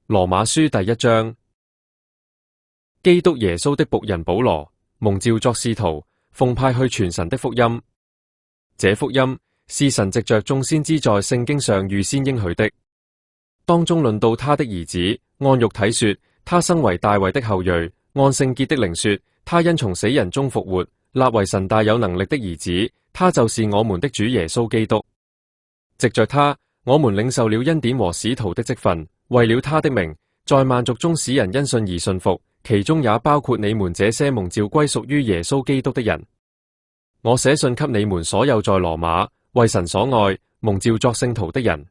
羅馬書第1章。基督耶穌的僕人保羅，蒙召作使徒，奉派去傳神的福音。這福音是神藉着眾先知在聖經上預先應許的。當中論到他的兒子，按肉體說，他生為大衛的後裔；按聖潔的靈說，他因從死人中復活，立為神大有能力的兒子。他就是我們的主耶穌基督。藉着他，我們領受了恩典和使徒的職分，為了他的名，在萬族中使人因信而信服，其中也包括你們這些蒙召歸屬於耶穌基督的人。我寫信給你們所有在羅馬為神所愛、蒙召作聖徒的人，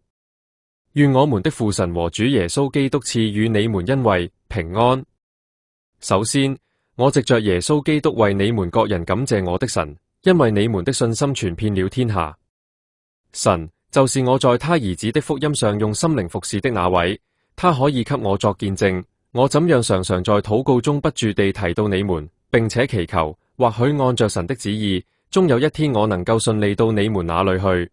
願我們的父神和主耶穌基督賜予你們恩惠平安。首先，我藉着耶穌基督為你們各人感謝我的神，因為你們的信心傳遍了天下。神就是我在他兒子的福音上用心靈服侍的那位，他可以給我作見證，我怎樣常常在禱告中不住地提到你們，並且祈求，或許按着神的旨意，終有一天我能夠順利到你們那裏去。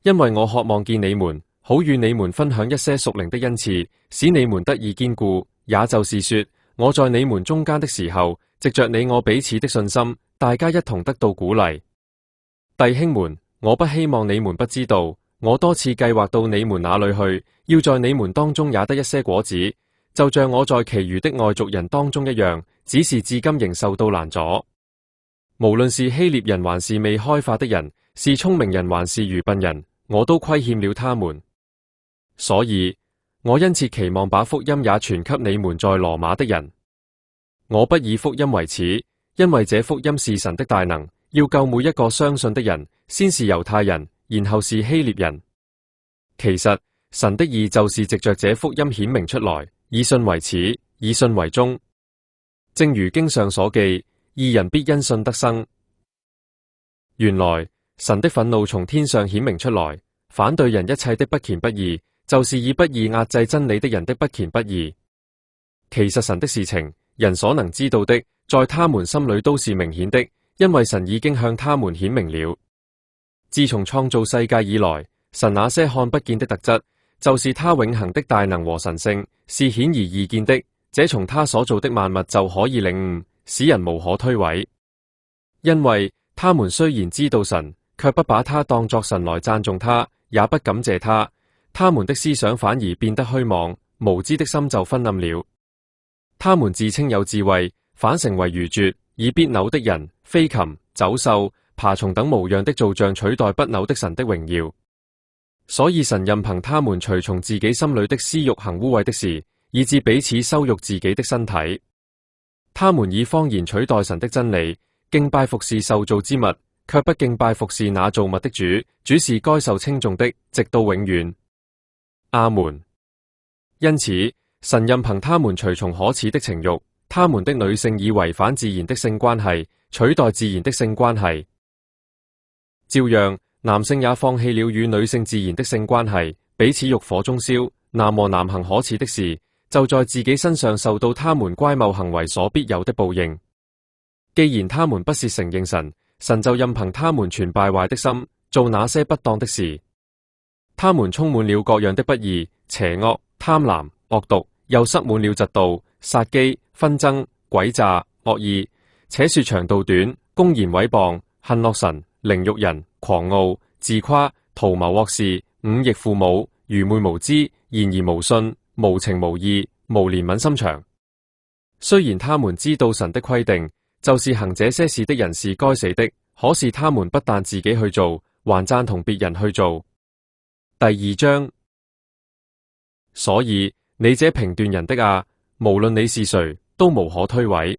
因為我渴望見你們，好與你們分享一些屬靈的恩賜，使你們得以堅固。也就是說，我在你們中間的時候，藉着你我彼此的信心，大家一同得到鼓勵。弟兄們，我不希望你們不知道，我多次計劃到你們那裏去，要在你們當中也得一些果子，就像我在其餘的外族人當中一樣，只是至今仍受到攔阻。無論是希臘人還是未開化的人，是聰明人還是愚笨人，我都虧欠了他們。所以，我因切期望把福音也傳給你們在羅馬的人。我不以福音為恥，因為這福音是神的大能，要救每一個相信的人，先是猶太人，然後是希臘人。其實，神的義就是藉着這福音顯明出來，以信為始，以信為終。正如經上所記，義人必因信得生。原來，神的憤怒從天上顯明出來，反對人一切的不虔不義，就是以不義壓制真理的人的不虔不義。其實神的事情，人所能知道的，在他們心裏都是明顯的，因為神已經向他們顯明了。自從創造世界以來，神那些看不見的特質，就是他永恆的大能和神性，是顯而易見的。這從他所造的萬物就可以領悟，使人無可推諉。因為他們雖然知道神，卻不把他當作神來讚頌他，也不感謝他。他們的思想反而變得虛妄，無知的心就昏暗了。他們自稱有智慧，反成為愚拙，以必朽的人、飛禽、走獸、爬蟲等無樣的造像取代不朽的神的榮耀。所以神任憑他們隨從自己心裏的私欲行污穢的事，以致彼此羞辱自己的身體。他們以謊言取代神的真理，敬拜服侍受造之物，卻不敬拜服侍那造物的主。主是該受稱頌的，直到永遠。阿門。因此，神任憑他們隨從可恥的情慾，他們的女性以違反自然的性關係取代自然的性關係。照樣，男性也放棄了與女性自然的性關係，彼此欲火中燒。男和男行可恥的事，就在自己身上受到他們乖謬行為所必有的報應。既然他們不是承認神，神就任憑他們存敗壞的心，做那些不當的事。他們充滿了各樣的不義、邪惡、貪婪、惡毒，又塞滿了嫉妒、殺機、紛爭、詭詐、惡意，且說長道短，公然毀謗，恨惡神，凌辱人，狂傲，自誇，圖謀惡事，忤逆父母，愚昧無知，言而無信，無情無義，無憐憫心腸。雖然他們知道神的規定，就是行這些事的人是該死的，可是他們不但自己去做，還贊同別人去做。第2章。所以你這評斷人的啊，無論你是誰，都無可推諉。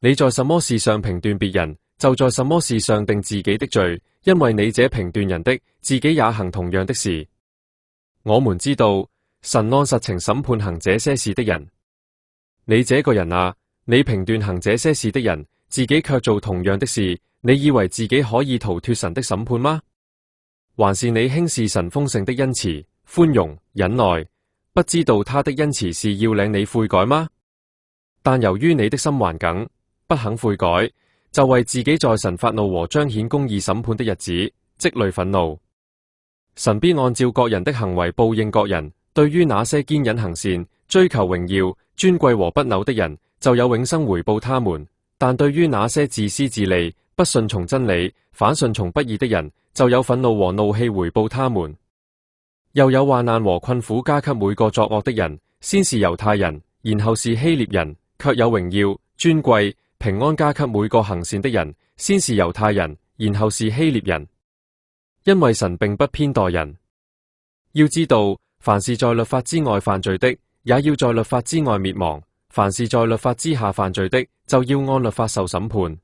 你在什麼事上評斷別人，就在什麼事上定自己的罪，因為你這評斷人的，自己也行同樣的事。我們知道神按實情審判行這些事的人。你這個人啊，你評斷行這些事的人，自己卻做同樣的事，你以為自己可以逃脫神的審判嗎？還是你輕視神豐盛的恩慈、寬容、忍耐，不知道他的恩慈是要領你悔改嗎？但由於你的心頑梗，不肯悔改，就為自己在神發怒和彰顯公義審判的日子積累憤怒。神必按照各人的行為報應各人，對於那些堅忍行善、追求榮耀、尊貴和不朽的人，就有永生回報他們；但對於那些自私自利、不順從真理、反順從不義的人，就有憤怒和怒氣回報他們。又有患難和困苦加給每個作惡的人，先是猶太人，然後是希臘人，卻有榮耀、尊貴、平安加給每個行善的人，先是猶太人，然後是希臘人。因為神並不偏待人。要知道，凡是在律法之外犯罪的，也要在律法之外滅亡；凡是在律法之下犯罪的，就要按律法受審判。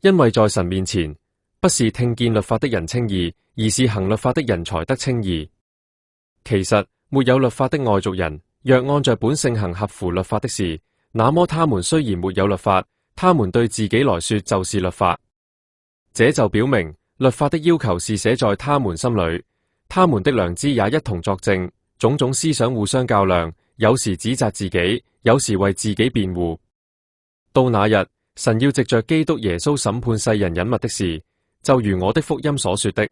因為在神面前，不是聽見律法的人稱義，而是行律法的人才得稱義。其實沒有律法的外族人，若按着本性行合乎律法的事，那麼他們雖然沒有律法，他們對自己來說就是律法。這就表明律法的要求是寫在他們心裏，他們的良知也一同作證，種種思想互相較量，有時指責自己，有時為自己辯護。到那日，神要藉着基督耶穌審判世人隱密的事，就如我的福音所說的：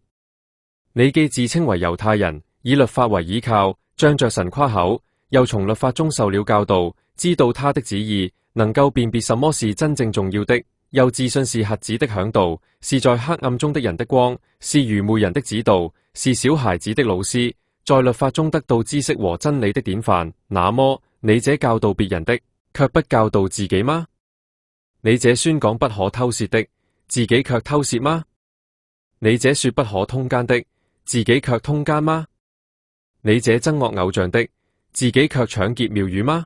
你既自稱為猶太人，以律法為依靠，仗着神誇口，又從律法中受了教導，知道他的旨意，能夠辨別什麼是真正重要的，又自信是瞎子的嚮導，是在黑暗中的人的光，是愚昧人的指導，是小孩子的老師，在律法中得到知識和真理的典範。那麼你這教導別人的，卻不教導自己嗎？你這宣講不可偷竊的，自己卻偷竊嗎？你這說不可通姦的，自己卻通姦嗎？你這憎惡偶像的，自己卻搶劫廟宇嗎？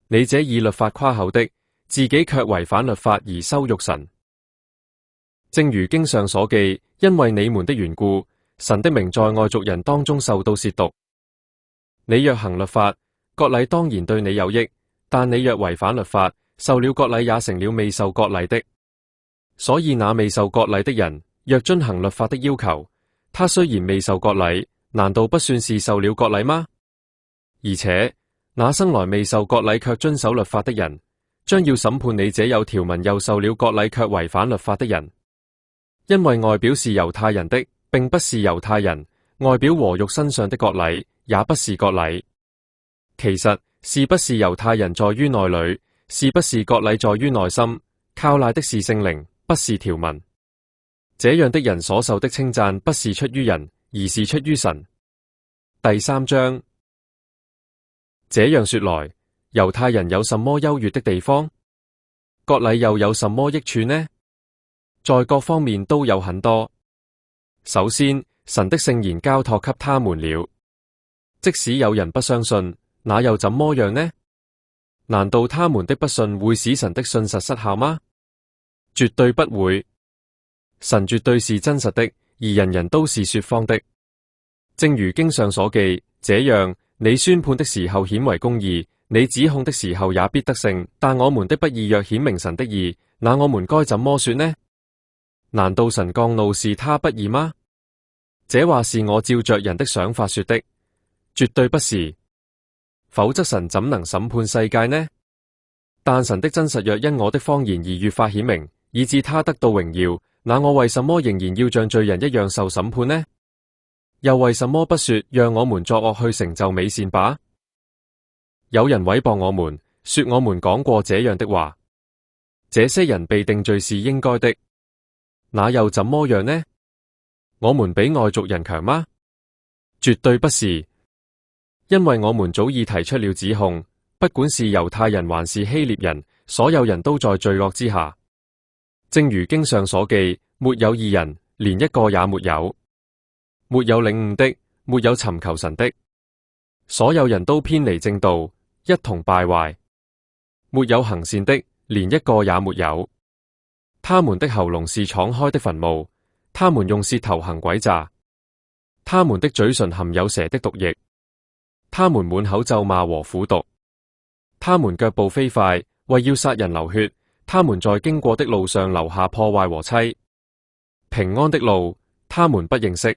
你這以律法誇口的，自己卻違反律法而羞辱神。正如經上所記，因為你們的緣故，神的名在外族人當中受到褻瀆。你若行律法，割禮當然對你有益；但你若違反律法，受了割禮也成了未受割禮的。所以那未受割禮的人，若遵行律法的要求，他雖然未受割禮，難道不算是受了割禮嗎？而且那生來未受割禮卻遵守律法的人，將要審判你這有條文又受了割禮卻違反律法的人。因為外表是猶太人的，並不是猶太人；外表和肉身上的割禮，也不是割禮。其實是不是猶太人在於內裏，是不是割禮在於內心，靠賴的是聖靈，不是條文。這樣的人所受的稱讚，不是出於人，而是出於神。第3章。這樣說來，猶太人有什麼優越的地方？割禮又有什麼益處呢？在各方面都有很多。首先，神的聖言交託給他們了。即使有人不相信，那又怎麼樣呢？難道他們的不信會使神的信實失效嗎？絕對不會。神絕對是真實的，而人人都是說謊的。正如經上所記，這樣你宣判的時候顯為公義，你指控的時候也必得勝。但我們的不義若顯明神的義，那我們該怎麼說呢？難道神降怒是他不義嗎？這話是我照着人的想法說的，絕對不是。否則神怎能審判世界呢？但神的真實若因我的謊言而越發顯明，以致他得到榮耀，那我為什麼仍然要像罪人一樣受審判呢？又為什麼不說讓我們作惡去成就美善吧？有人毀謗我們，說我們講過這樣的話，這些人被定罪是應該的。那又怎麼樣呢？我們比外族人強嗎？絕對不是，因為我們早已提出了指控，不管是猶太人還是希臘人，所有人都在罪惡之下。正如經上所記，沒有義人，連一個也沒有；沒有領悟的，沒有尋求神的，所有人都偏離正道，一同敗壞；沒有行善的，連一個也沒有。他們的喉嚨是敞開的墳墓，他們用舌頭行詭詐，他們的嘴唇含有蛇的毒液，他們滿口咒罵和苦毒，他們腳步飛快，為要殺人流血，他們在經過的路上留下破壞和妻。平安的路，他們不認識，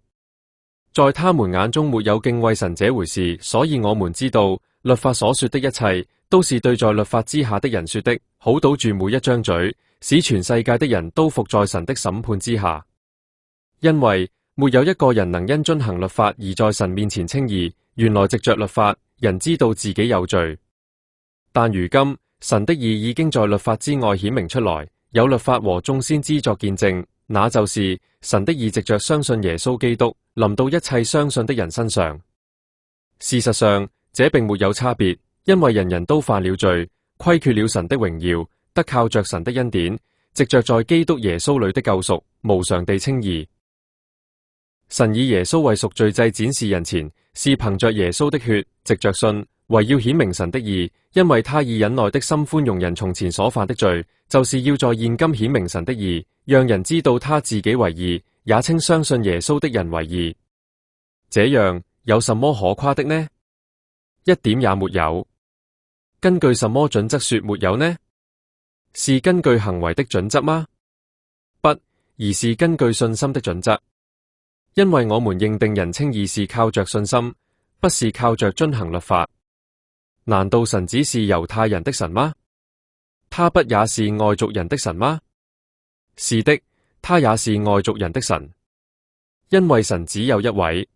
在他們眼中沒有敬畏神這回事，所以我們知道律法所說的一切，都是對在律法之下的人說的，好堵住每一張嘴，使全世界的人都伏在神的審判之下。因為沒有一個人能因遵行律法而在神面前稱義。原來藉着律法，人知道自己有罪，但如今神的義已經在律法之外顯明出來，有律法和眾先知作見證，那就是神的義藉着相信耶穌基督，臨到一切相信的人身上。事實上，這並沒有差別，因為人人都犯了罪，虧缺了神的榮耀，得靠着神的恩典，藉着在基督耶穌裏的救贖，無償地稱義。神以耶穌為贖罪祭展示人前，是憑着耶穌的血，藉着信，為要顯明神的義，因為他以忍耐的心寬容人從前所犯的罪，就是要在現今顯明神的義，讓人知道他自己為義，也稱相信耶穌的人為義。這樣有什麼可誇的呢？一點也沒有。根據什麼準則說沒有呢？是根據行為的準則嗎？不，而是根據信心的準則。因為我們認定人稱義是靠着信心，不是靠着遵行律法。難道神只是猶太人的神嗎？他不也是外族人的神嗎？是的，他也是外族人的神。因為神只有一位，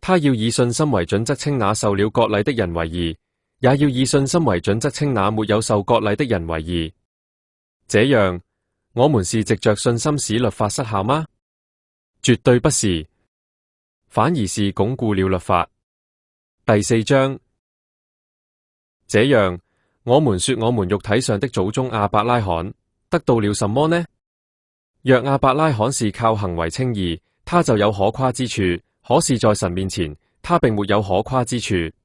他要以信心為準則稱那受了割禮的人為義，也要以信心為準則稱那沒有受割禮的人為義。這樣，我們是藉着信心使律法失效嗎？絕對不是，反而是鞏固了律法。第4章。這樣，我們說我們肉體上的祖宗亞伯拉罕得到了什麼呢？若亞伯拉罕是靠行為稱義，他就有可誇之處；可是在神面前，他並沒有可誇之處。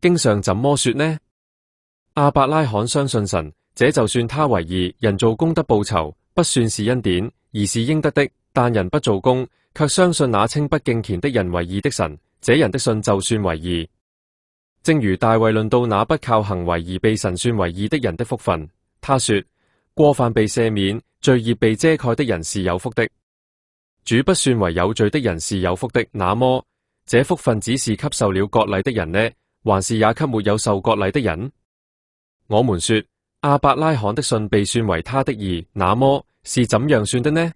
經上怎麼說呢？亞伯拉罕相信神，這就算他為義。人做工得報酬，不算是恩典，而是應得的。但人不做工，卻相信那稱不敬虔的人為義的神，這人的信就算為義。正如大衛論到那不靠行為而被神算為義的人的福分，他說：過犯被赦免，罪孽被遮蓋的人是有福的；主不算為有罪的人是有福的。那麼，這福分只是給受了割禮的人呢，還是也給沒有受割禮的人？我們說亞伯拉罕的信被算為他的義，那麼是怎樣算的呢？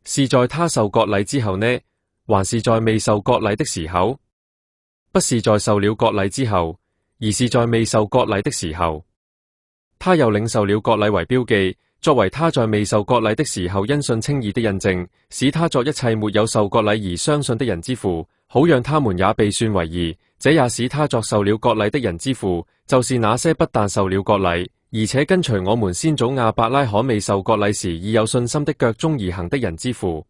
是在他受割禮之後呢，還是在未受割禮的時候？不是在受了割禮之後，而是在未受割禮的時候。他又領受了割禮為標記，作為他在未受割禮的時候因信稱義的印證，使他作一切沒有受割禮而相信的人之父，好讓他們也被算為義。這也使他作受了割禮的人之父，就是那些不但受了割禮，而且跟隨我們先祖亞伯拉罕未受割禮時已有信心的腳蹤而行的人之父。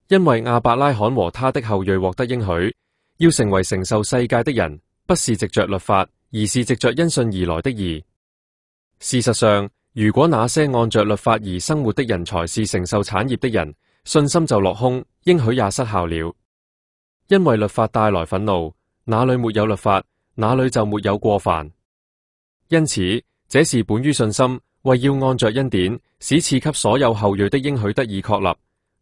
因為亞伯拉罕和他的後裔獲得應許，要成為承受世界的人，不是藉着律法，而是藉着因信而來的義。事實上，如果那些按着律法而生活的人才是承受產業的人，信心就落空，應許也失效了。因為律法帶來憤怒，哪裏沒有律法，哪裏就沒有過犯。因此，這是本於信心，為要按着恩典，使賜給所有後裔的應許得以確立，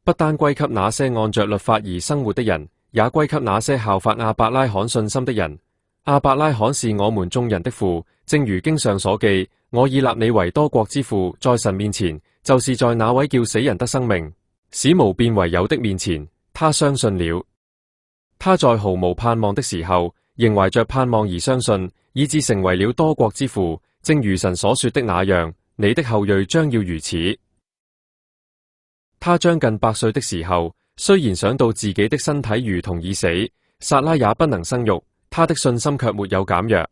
不單歸給那些按着律法而生活的人，也歸給那些效法亞伯拉罕信心的人。亞伯拉罕是我們眾人的父，正如經上所記：我已立你為多國之父，在神面前，就是在那位叫死人得生命，使無變為有的面前，他相信了。他在毫無盼望的時候，仍懷着盼望而相信，以致成為了多國之父。正如神所說的那樣，你的後裔將要如此。他將近100歲的時候，雖然想到自己的身體如同已死，撒拉也不能生育，他的信心卻沒有減弱。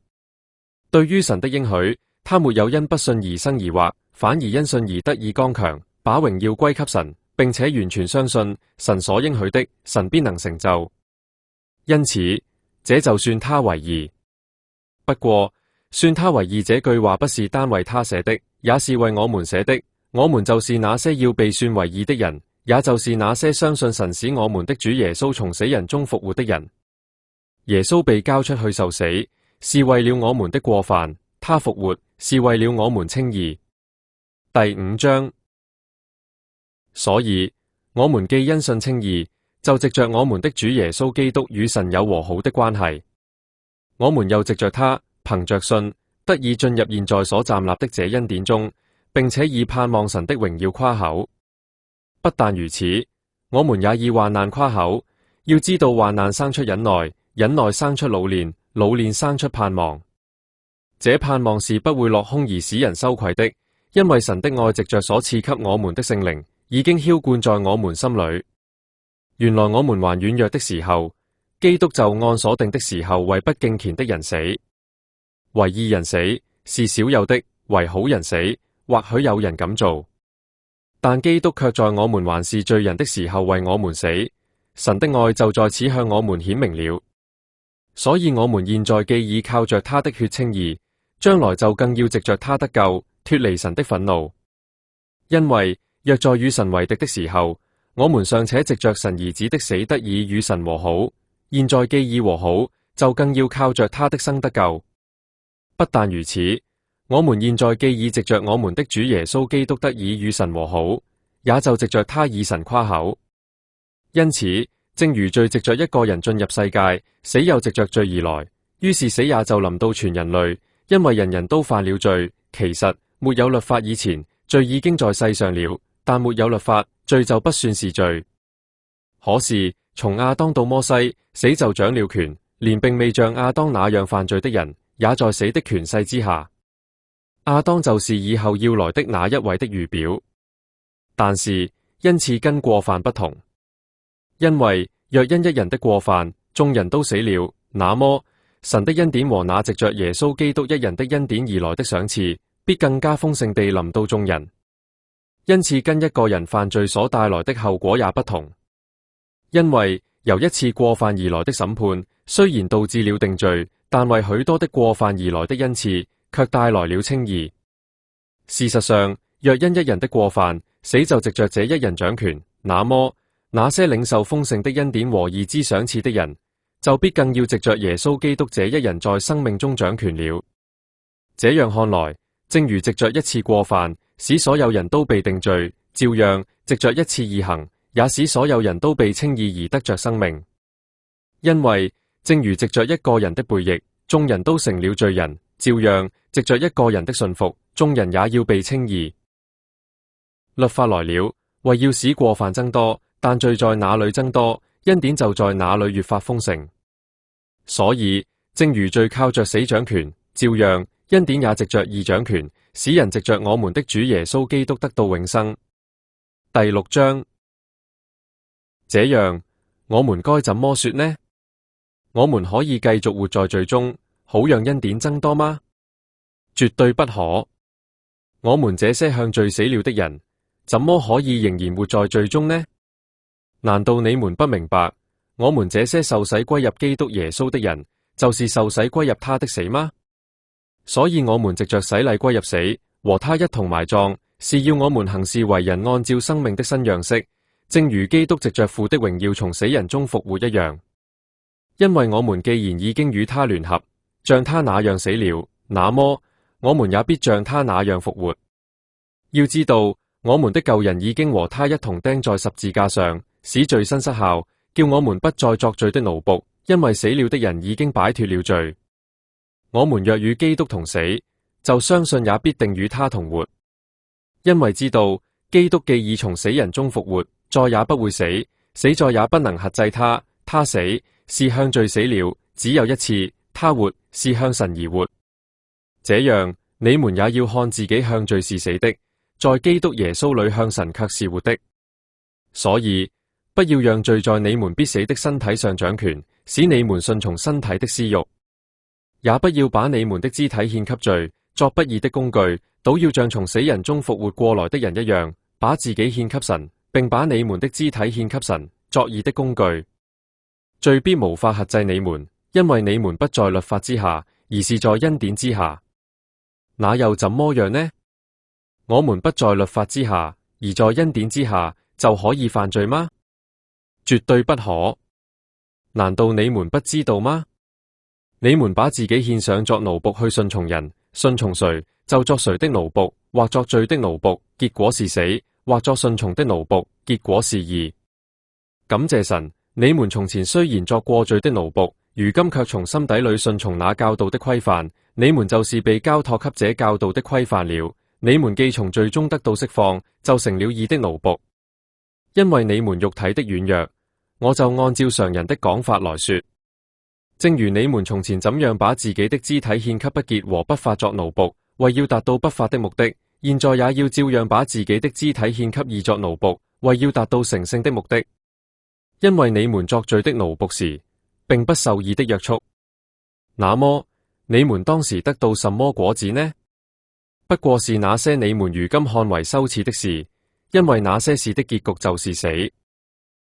對於神的應許，他沒有因不信而生疑惑，反而因信而得以剛強，把榮耀歸給神，並且完全相信神所應許的，神必能成就。因此，這就算他為義。不過，算他為義這句話不是單為他寫的，也是為我們寫的。我們就是那些要被算為義的人，也就是那些相信神使我們的主耶穌從死人中復活的人。耶穌被交出去受死，是為了我們的過犯；他復活，是為了我們稱義。第5章。所以，我們既因信稱義，就藉着我們的主耶穌基督與神有和好的關係。我們又藉着他，憑着信，得以進入現在所站立的這恩典中，並且以盼望神的榮耀誇口。不但如此，我們也以患難誇口。要知道患難生出忍耐，忍耐生出老練，老練生出盼望。這盼望是不會落空而使人羞愧的，因為神的愛藉着所賜給我們的聖靈，已經澆灌在我們心裏。原來我們還軟弱的時候，基督就按所定的時候為不敬虔的人死。為義人死是少有的，為好人死，或許有人敢做，但基督卻在我們還是罪人的時候為我們死。神的愛就在此向我們顯明了。所以我們現在既已靠着他的血稱義，將來就更要藉着他得救，脫離神的憤怒。因為若在與神為敵的時候，我們尚且藉着神兒子的死得以與神和好，現在既已和好，就更要靠着他的生得救。不但如此，我們現在既已藉着我們的主耶穌基督得以與神和好，也就藉着他以神誇口。因此，正如罪藉着一個人進入世界，死又藉着罪而來，於是死也就臨到全人類，因為人人都犯了罪。其實沒有律法以前，罪已經在世上了，但沒有律法，罪就不算是罪。可是從亞當到摩西，死就掌了權，連並未像亞當那樣犯罪的人，也在死的權勢之下。亞當就是以後要來的那一位的預表。但是恩賜跟過犯不同。因為若因一人的過犯，眾人都死了，那麼神的恩典和那藉着耶穌基督一人的恩典而來的賞賜，必更加豐盛地臨到眾人。因此跟一個人犯罪所帶來的後果也不同。因為由一次過犯而來的審判，雖然導致了定罪，但為許多的過犯而來的恩賜，卻帶來了稱義。事實上，若因一人的過犯，死就藉着這一人掌權，那麼那些領受豐盛的恩典和義之賞賜的人，就必更要藉着耶穌基督這一人在生命中掌權了。這樣看來，正如藉着一次過犯使所有人都被定罪，照樣藉着一次義行，也使所有人都被稱義而得着生命。因為正如藉着一個人的悖逆，眾人都成了罪人，照樣藉着一個人的信服，眾人也要被稱義。律法來了，為要使過犯增多，但罪在哪裏增多，恩典就在哪裏越發豐盛。所以正如罪靠着死掌權，照樣恩典也藉着義掌權，使人藉着我們的主耶穌基督得到永生。第6章。這樣我們該怎麼說呢？我們可以繼續活在罪中，好讓恩典增多嗎？絕對不可。我們這些向罪死了的人，怎麼可以仍然活在罪中呢？難道你們不明白，我們這些受洗歸入基督耶穌的人，就是受洗歸入他的死嗎？所以我們藉着洗禮歸入死，和他一同埋葬，是要我們行事為人按照生命的新樣式，正如基督藉着父的榮耀從死人中復活一樣。因為我們既然已經與他聯合，像他那樣死了，那麼我們也必像他那樣復活。要知道，我們的舊人已經和他一同釘在十字架上，使罪身失效，叫我們不再作罪的奴僕，因為死了的人已經擺脫了罪。我們若與基督同死，就相信也必定與他同活，因為知道基督既已從死人中復活，再也不會死，死再也不能轄制他。他死是向罪死了，只有一次；他活是向神而活。這樣你們也要看自己向罪是死的，在基督耶穌裏向神卻是活的。所以不要讓罪在你們必死的身體上掌權，使你們順從身體的私慾；也不要把你們的肢體獻給罪，作不義的工具，倒要像從死人中復活過來的人一樣，把自己獻給神，並把你們的肢體獻給神，作義的工具。罪必無法轄制你們，因為你們不在律法之下，而是在恩典之下。那又怎麼樣呢？我們不在律法之下，而在恩典之下，就可以犯罪嗎？絕對不可。難道你們不知道嗎？你們把自己獻上作奴僕去順從人，順從誰就作誰的奴僕，或作罪的奴僕，結果是死；或作順從的奴僕，結果是義。感謝神，你們從前雖然作過罪的奴僕，如今卻從心底裏順從那教導的規範，你們就是被交託給這教導的規範了。你們既從罪中得到釋放，就成了義的奴僕。因為你們肉體的軟弱，我就按照常人的講法來說，正如你們從前怎樣把自己的肢體獻給不潔和不法作奴僕，為要達到不法的目的，現在也要照樣把自己的肢體獻給義作奴僕，為要達到成聖的目的。因為你們作罪的奴僕時，並不受義的約束。那麼你們當時得到什麼果子呢？不過是那些你們如今看為羞恥的事，因為那些事的結局就是死。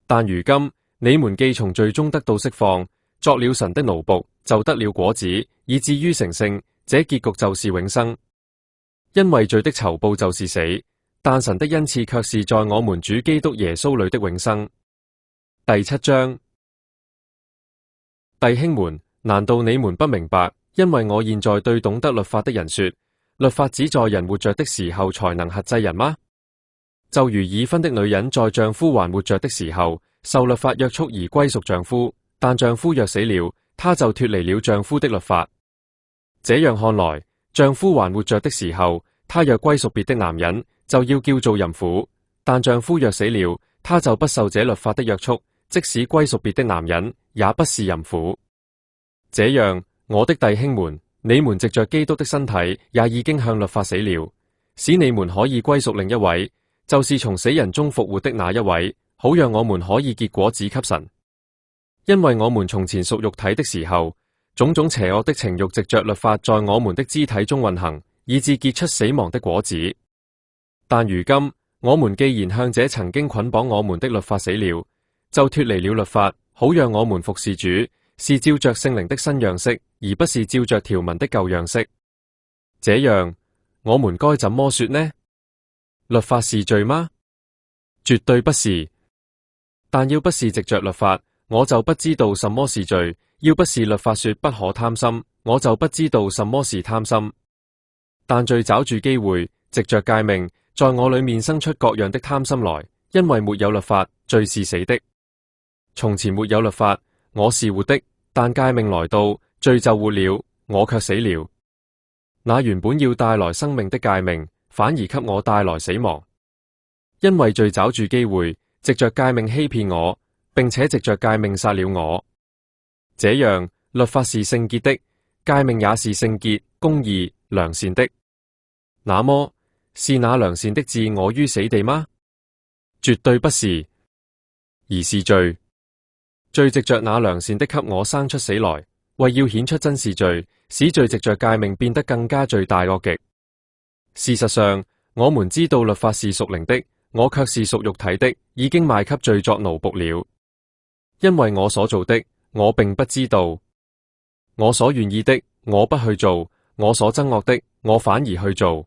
但如今你們既從罪中得到釋放，作了神的奴僕，就得了果子，以至於成聖，這結局就是永生。因為罪的酬報就是死，但神的恩賜卻是在我們主基督耶穌裏的永生。第7章。弟兄們，難道你們不明白？因為我現在對懂得律法的人說，律法只在人活着的時候才能轄制人嗎？就如已婚的女人在丈夫還活着的時候，受律法約束而歸屬丈夫，但丈夫若死了，她就脫離了丈夫的律法。這樣看來，丈夫還活着的時候，她若歸屬別的男人，就要叫做淫婦；但丈夫若死了，她就不受這律法的約束，即使歸屬別的男人，也不是淫婦。這樣，我的弟兄們，你們藉着基督的身體，也已經向律法死了，使你們可以歸屬另一位，就是從死人中復活的那一位，好讓我們可以結果子給神。因為我們從前屬肉體的時候，種種邪惡的情慾藉着律法在我們的肢體中運行，以致結出死亡的果子。但如今，我們既然向這曾經捆綁我們的律法死了，就脫離了律法，好讓我們服侍主，是照着聖靈的新樣式，而不是照着條文的舊樣式。這樣，我們該怎麼說呢？律法是罪嗎？絕對不是。但要不是藉着律法，我就不知道什麼是罪；要不是律法說不可貪心，我就不知道什麼是貪心。但罪抓住機會，藉着誡命，在我裏面生出各樣的貪心來，因為沒有律法，罪是死的。從前沒有律法，我是活的，但誡命來到，罪就活了，我卻死了。那原本要帶來生命的誡命，反而給我帶來死亡。因為罪抓住機會，藉着誡命欺騙我，並且藉着誡命殺了我。這樣，律法是聖潔的，誡命也是聖潔、公義、良善的。那麼，是那良善的置我於死地嗎？絕對不是，而是罪。罪藉着那良善的給我生出死來，為要顯出真是罪，使罪藉着誡命變得更加罪大惡極。事實上，我們知道律法是屬靈的，我卻是屬肉體的，已經賣給罪作奴僕了。因為我所做的，我並不知道；我所願意的，我不去做；我所憎惡的，我反而去做。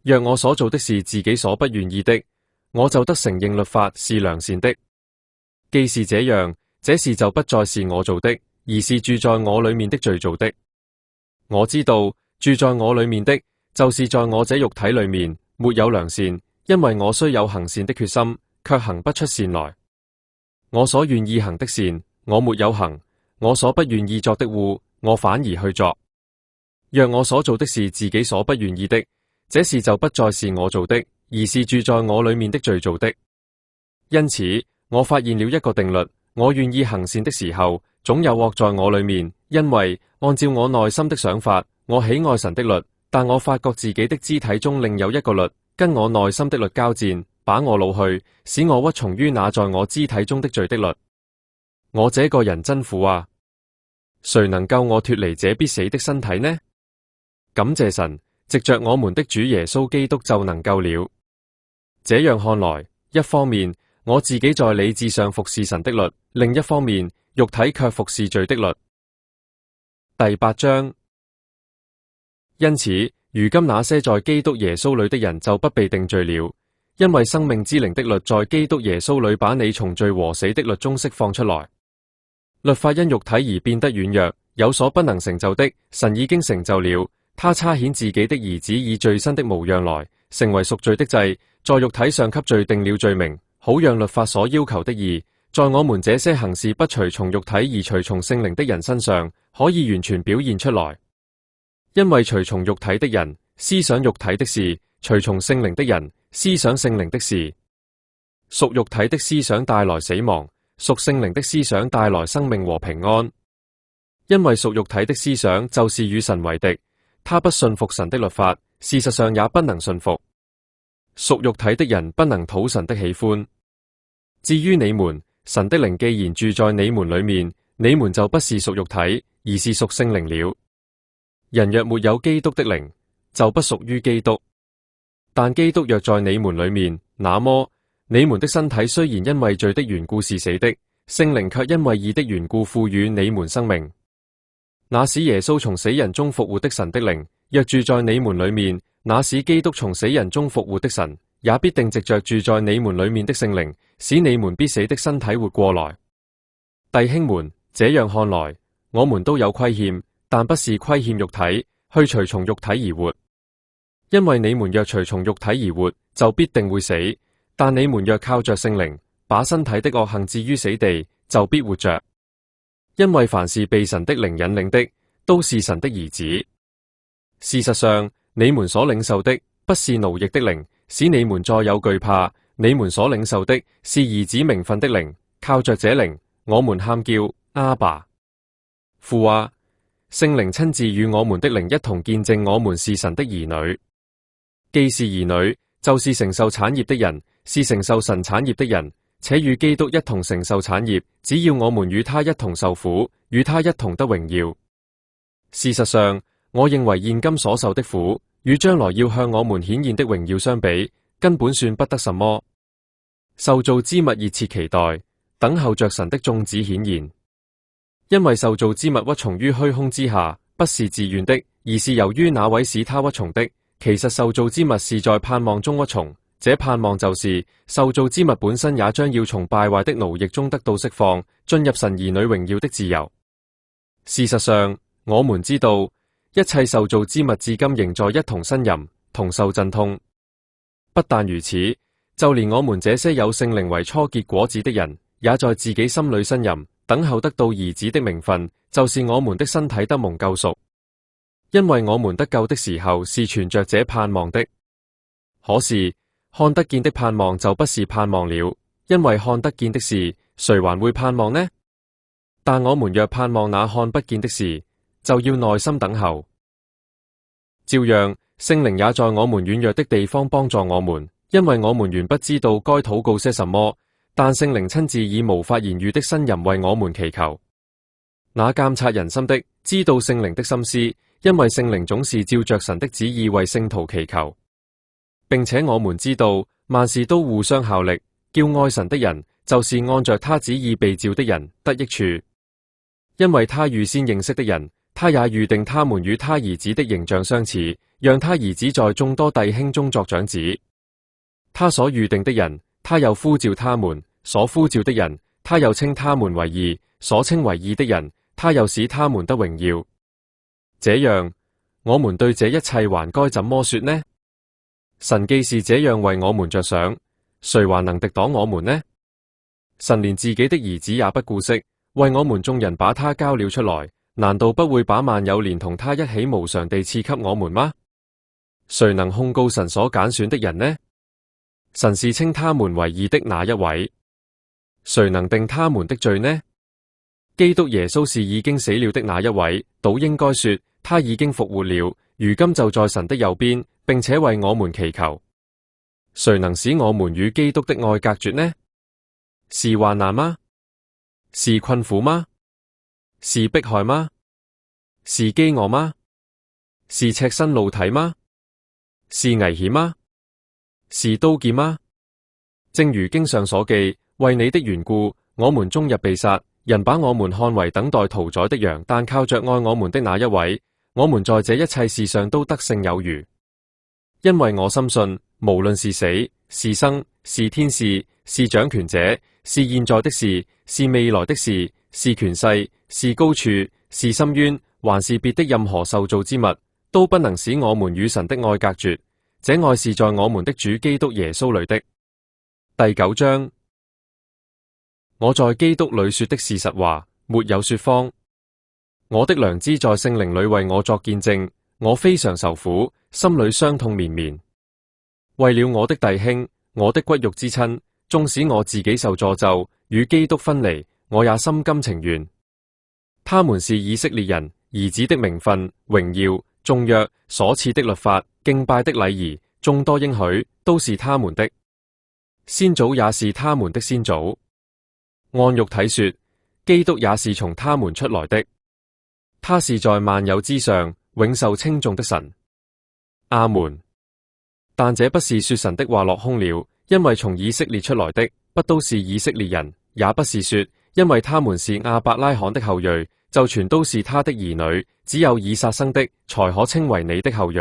若我所做的是自己所不願意的，我就得承認律法是良善的。既是這樣，這事就不再是我做的，而是住在我裏面的罪做的。我知道住在我裏面的，就是在我這肉體裏面沒有良善，因為我雖有行善的決心，卻行不出善來。我所願意行的善，我沒有行；我所不願意作的惡，我反而去作。若我所做的是自己所不願意的，這事就不再是我做的，而是住在我裏面的罪做的。因此，我發現了一個定律：我願意行善的時候，總有惡在我裏面，因為按照我內心的想法，我喜愛神的律，但我發覺自己的肢體中另有一個律，跟我內心的律交戰，把我擄去，使我屈從於那在我肢體中的罪的律。我這個人真苦啊！誰能救我脫離這必死的身體呢？感謝神，藉着我們的主耶穌基督就能救了。這樣看來，一方面我自己在理智上服侍神的律，另一方面肉體卻服侍罪的律。第8章。因此，如今那些在基督耶穌裏的人就不被定罪了，因為生命之靈的律在基督耶穌裏把你從罪和死的律中釋放出來。律法因肉體而變得軟弱，有所不能成就的，神已經成就了。他差遣自己的兒子以最新的模樣來，成為贖罪的祭，在肉體上給罪定了罪名，好讓律法所要求的義，在我們這些行事不隨從肉體而隨從聖靈的人身上，可以完全表現出來。因為隨從肉體的人思想肉體的事，隨從聖靈的人思想聖靈的事。屬肉體的思想帶來死亡，屬聖靈的思想帶來生命和平安。因為屬肉體的思想就是與神為敵，他不信服神的律法，事實上也不能信服。屬肉體的人不能討神的喜歡。至於你們，神的靈既然住在你們裏面，你們就不是屬肉體，而是屬聖靈了。人若沒有基督的靈，就不屬於基督。但基督若在你們裏面，那麼你們的身體雖然因為罪的緣故是死的，聖靈卻因為義的緣故賦予你們生命。那使耶穌從死人中復活的神的靈，若住在你們裏面，那使基督從死人中復活的神，也必定藉着住在你們裏面的聖靈，使你們必死的身體活過來。弟兄們，這樣看來，我們都有虧欠，但不是虧欠肉體，去隨從肉體而活。因為你們若隨從肉體而活，就必定會死；但你們若靠着聖靈，把身體的惡行置於死地，就必活着。因為凡是被神的靈引領的，都是神的兒子。事實上，你們所領受的，不是奴役的靈，使你們再有懼怕；你們所領受的，是兒子名分的靈。靠着這靈，我們喊叫阿爸，父啊！聖靈親自與我們的靈一同見證，我們是神的兒女。既是兒女，就是承受產業的人，是承受神產業的人，且與基督一同承受產業。只要我們與他一同受苦，與他一同得榮耀。事實上，我認為現今所受的苦，與將來要向我們顯現的榮耀相比，根本算不得什麼。受造之物熱切期待，等候着神的眾子顯現。因為受造之物屈從於虛空之下，不是自願的，而是由於那位使他屈從的。其實受造之物是在盼望中屈從，這盼望就是受造之物本身也將要從敗壞的奴役中得到釋放，進入神兒女榮耀的自由。事實上，我們知道一切受造之物至今仍在一同呻吟，同受陣痛。不但如此，就連我們這些有聖靈為初結果子的人，也在自己心裏呻吟，等候得到兒子的名分，就是我們的身體得蒙救贖。因為我們得救的時候是存着這盼望的。可是看得見的盼望就不是盼望了，因為看得見的事，誰還會盼望呢？但我們若盼望那看不見的事，就要耐心等候。照樣，聖靈也在我們軟弱的地方幫助我們，因為我們原不知道該禱告些什麼，但聖靈親自以無法言喻的呻吟為我們祈求。那監察人心的，知道聖靈的心思，因為聖靈總是照着神的旨意為聖徒祈求。並且我們知道萬事都互相效力，叫愛神的人，就是按着他旨意被召的人得益處。因為他預先認識的人，他也預定他們與他兒子的形象相似，讓他兒子在眾多弟兄中作長子。他所預定的人，他又呼召他們；所呼召的人，他又稱他們為義；所稱為義的人，他又使他們得榮耀。這樣，我們對這一切還該怎麼說呢？神既是這樣為我們着想，誰還能敵擋我們呢？神連自己的兒子也不顧惜，為我們眾人把他交了出來，難道不會把萬有連同他一起無償地賜給我們嗎？誰能控告神所揀選的人呢？神是稱他們為義的那一位，誰能定他們的罪呢？基督耶穌是已經死了的那一位，倒應該說他已經復活了，如今就在神的右邊，並且為我們祈求。誰能使我們與基督的愛隔絕呢？是患難嗎？是困苦嗎？是迫害嗎？是飢餓嗎？是赤身露體嗎？是危險嗎？是刀劍嗎？正如經上所記，為你的緣故，我們終日被殺，人把我們看為等待屠宰的羊，但靠着愛我們的那一位，我們在這一切事上都得勝有餘。因為我深信，無論是死是生，是天使，是掌權者，是現在的事，是未來的事，是權勢，是高處，是深淵，還是別的任何受造之物，都不能使我們與神的愛隔絕。這愛是在我們的主基督耶穌裏的。第9章，我在基督裏說的是實話，沒有說謊。我的良知在聖靈裏為我作見證，我非常受苦，心裏傷痛綿綿。為了我的弟兄，我的骨肉之親，縱使我自己受詛咒，與基督分離，我也心甘情願。他們是以色列人兒子的名分、榮耀、眾約、所賜的律法、敬拜的禮儀、眾多應許，都是他們的。先祖也是他們的先祖。按肉體說，基督也是從他們出來的。他是在萬有之上，永受稱頌的神。阿門。但這不是說神的話落空了，因為從以色列出來的，不都是以色列人；也不是說，因為他們是亞伯拉罕的後裔，就全都是他的兒女。只有以撒生的，才可稱為你的後裔。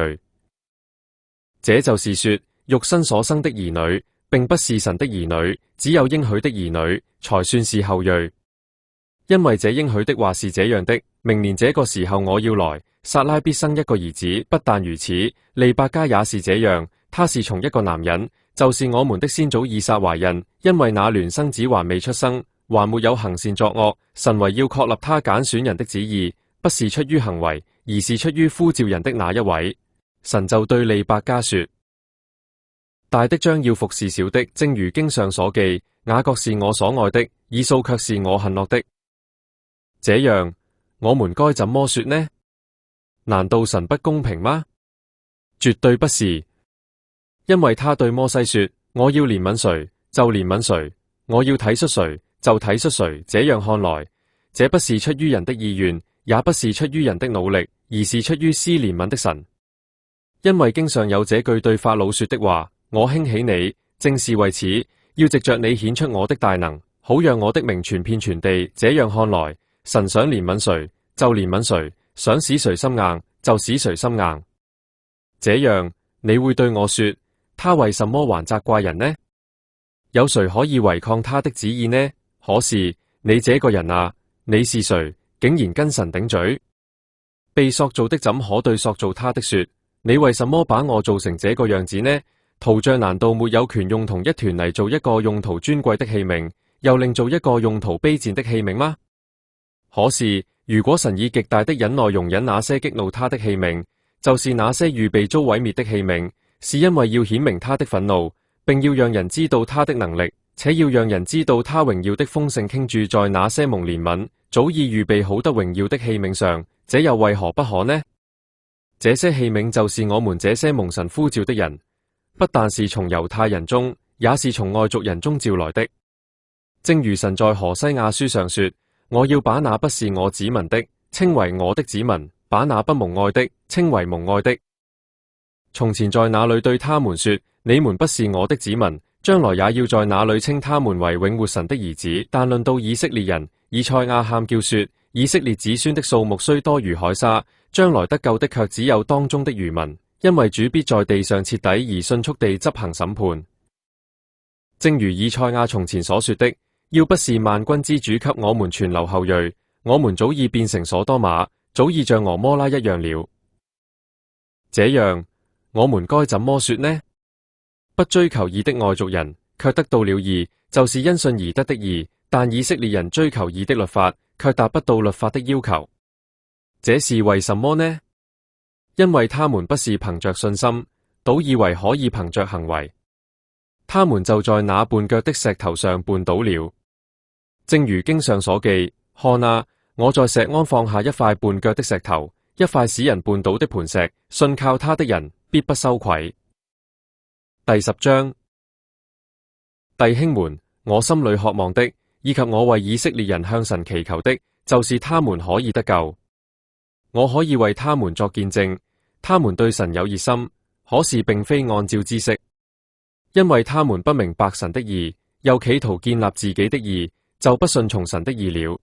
這就是說，肉身所生的兒女，並不是神的兒女，只有應許的兒女，才算是後裔。因為這應許的話是這樣的：明年這個時候我要來，撒拉必生一個兒子。不但如此，利百加也是這樣。他是從一個男人，就是我們的先祖以撒懷孕，因為那孌生子還未出生，還沒有行善作惡，神為要確立他揀選人的旨意，不是出於行為，而是出於呼召人的那一位。神就對利百加說：大的將要服侍小的，正如經上所記，雅各是我所愛的，以掃卻是我恨惡的。這樣，我們該怎麼說呢？難道神不公平嗎？絕對不是。因為他對摩西說：我要憐憫誰，就憐憫誰；我要體恤誰，就體恤誰。這樣看來，這不是出於人的意願，也不是出於人的努力，而是出於施憐憫的神。因為經上有這句對法老說的話：我興起你，正是為此，要藉着你顯出我的大能，好讓我的名傳遍全地。這樣看來，神想憐憫誰，就憐憫誰；想使誰心硬，就使誰心硬。這樣，你會對我說：他為什麼還責怪人呢？有誰可以違抗他的旨意呢？可是你這個人啊，你是誰，竟然跟神頂嘴？被塑造的怎可對塑造他的說：你為什麼把我做成這個樣子呢？陶匠難道沒有權用同一團泥做一個用途尊貴的器皿，又另做一個用途卑賤的器皿嗎？可是如果神以極大的忍耐容忍那些激怒他的器皿，就是那些預備遭毀滅的器皿，是因為要顯明他的憤怒，並要讓人知道他的能力，且要讓人知道他榮耀的豐盛傾注在那些蒙憐憫、早已預備好得榮耀的器皿上，這又為何不可呢？這些器皿就是我們這些蒙神呼召的人，不但是從猶太人中，也是從外族人中召來的。正如神在何西阿書上說：我要把那不是我子民的，稱為我的子民，把那不蒙愛的，稱為蒙愛的。從前在那裏對他們說：你們不是我的子民，將來也要在那裏稱他們為永活神的兒子。但論到以色列人，以賽亞喊叫說：以色列子孫的數目雖多如海沙，將來得救的卻只有當中的餘民，因為主必在地上徹底而迅速地執行審判。正如以賽亞從前所說的：要不是萬軍之主給我們存留後裔，我們早已變成所多瑪，早已像俄摩拉一樣了。這樣，我們該怎麼說呢？不追求義的外族人，卻得到了義，就是因信而得的義；但以色列人追求義的律法，卻達不到律法的要求。這是為什麼呢？因為他們不是憑着信心，倒以為可以憑着行為，他們就在那絆腳的石頭上絆倒了。正如經上所記：看啊，我在錫安放下一塊絆腳的石頭，一塊使人絆倒的磐石，信靠他的人必不羞愧。第10章，弟兄們，我心裏渴望的，以及我為以色列人向神祈求的，就是他們可以得救。我可以為他們作見證，他們對神有熱心，可是並非按照知識，因為他們不明白神的義，又企圖建立自己的義，就不順從神的義了。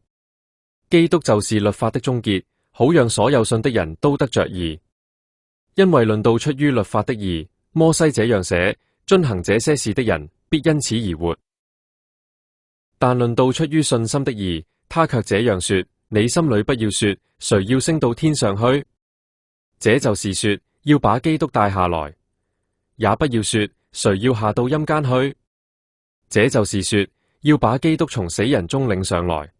基督就是律法的終結，好讓所有信的人都得着義。因為論到出於律法的義，摩西這樣寫：遵行這些事的人，必因此而活。但論到出於信心的義，他卻這樣說：你心裏不要說，誰要升到天上去？這就是說，要把基督帶下來；也不要說，誰要下到陰間去？這就是說，要把基督從死人中領上來。